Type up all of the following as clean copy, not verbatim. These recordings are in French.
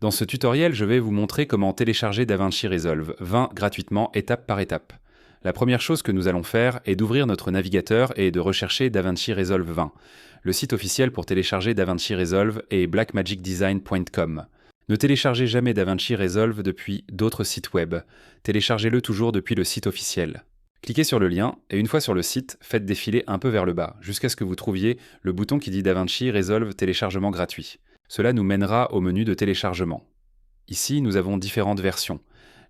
Dans ce tutoriel, je vais vous montrer comment télécharger DaVinci Resolve 20 gratuitement étape par étape. La première chose que nous allons faire est d'ouvrir notre navigateur et de rechercher DaVinci Resolve 20. Le site officiel pour télécharger DaVinci Resolve est blackmagicdesign.com. Ne téléchargez jamais DaVinci Resolve depuis d'autres sites web. Téléchargez-le toujours depuis le site officiel. Cliquez sur le lien et une fois sur le site, faites défiler un peu vers le bas, jusqu'à ce que vous trouviez le bouton qui dit DaVinci Resolve téléchargement gratuit. Cela nous mènera au menu de téléchargement. Ici, nous avons différentes versions.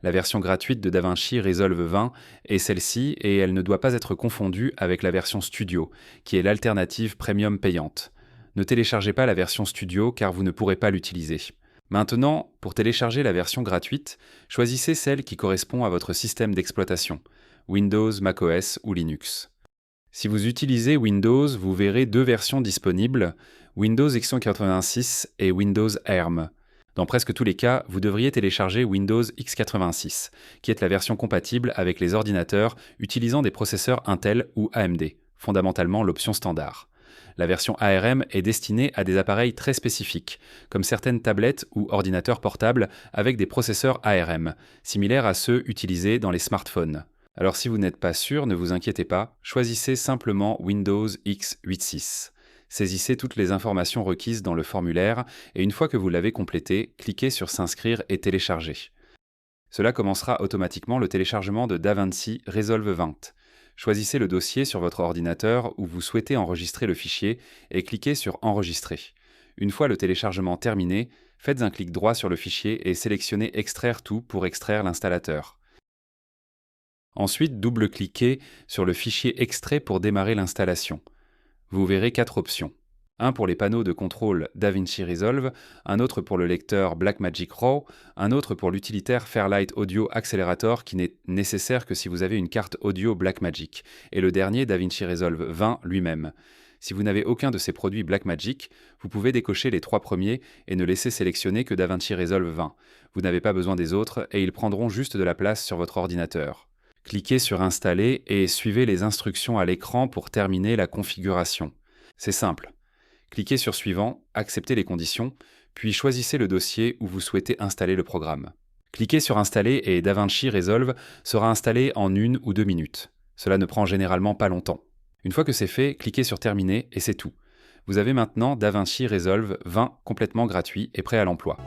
La version gratuite de DaVinci Resolve 20 est celle-ci et elle ne doit pas être confondue avec la version Studio, qui est l'alternative premium payante. Ne téléchargez pas la version Studio car vous ne pourrez pas l'utiliser. Maintenant, pour télécharger la version gratuite, choisissez celle qui correspond à votre système d'exploitation, Windows, macOS ou Linux. Si vous utilisez Windows, vous verrez deux versions disponibles, Windows x86 et Windows ARM. Dans presque tous les cas, vous devriez télécharger Windows x86, qui est la version compatible avec les ordinateurs utilisant des processeurs Intel ou AMD, fondamentalement l'option standard. La version ARM est destinée à des appareils très spécifiques, comme certaines tablettes ou ordinateurs portables avec des processeurs ARM, similaires à ceux utilisés dans les smartphones. Alors si vous n'êtes pas sûr, ne vous inquiétez pas, choisissez simplement Windows x86. Saisissez toutes les informations requises dans le formulaire et une fois que vous l'avez complété, cliquez sur S'inscrire et télécharger. Cela commencera automatiquement le téléchargement de DaVinci Resolve 20. Choisissez le dossier sur votre ordinateur où vous souhaitez enregistrer le fichier et cliquez sur Enregistrer. Une fois le téléchargement terminé, faites un clic droit sur le fichier et sélectionnez Extraire tout pour extraire l'installateur. Ensuite, double-cliquez sur le fichier extrait pour démarrer l'installation. Vous verrez 4 options. Un pour les panneaux de contrôle DaVinci Resolve, un autre pour le lecteur Blackmagic Raw, un autre pour l'utilitaire Fairlight Audio Accelerator qui n'est nécessaire que si vous avez une carte audio Blackmagic, et le dernier DaVinci Resolve 20 lui-même. Si vous n'avez aucun de ces produits Blackmagic, vous pouvez décocher les 3 premiers et ne laisser sélectionner que DaVinci Resolve 20. Vous n'avez pas besoin des autres et ils prendront juste de la place sur votre ordinateur. Cliquez sur Installer et suivez les instructions à l'écran pour terminer la configuration. C'est simple. Cliquez sur Suivant, acceptez les conditions, puis choisissez le dossier où vous souhaitez installer le programme. Cliquez sur Installer et DaVinci Resolve sera installé en 1 ou 2 minutes. Cela ne prend généralement pas longtemps. Une fois que c'est fait, cliquez sur Terminer et c'est tout. Vous avez maintenant DaVinci Resolve 20 complètement gratuit et prêt à l'emploi.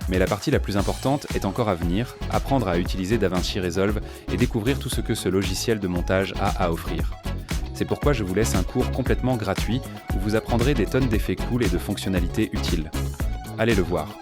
Mais la partie la plus importante est encore à venir, apprendre à utiliser DaVinci Resolve et découvrir tout ce que ce logiciel de montage a à offrir. C'est pourquoi je vous laisse un cours complètement gratuit où vous apprendrez des tonnes d'effets cool et de fonctionnalités utiles. Allez le voir.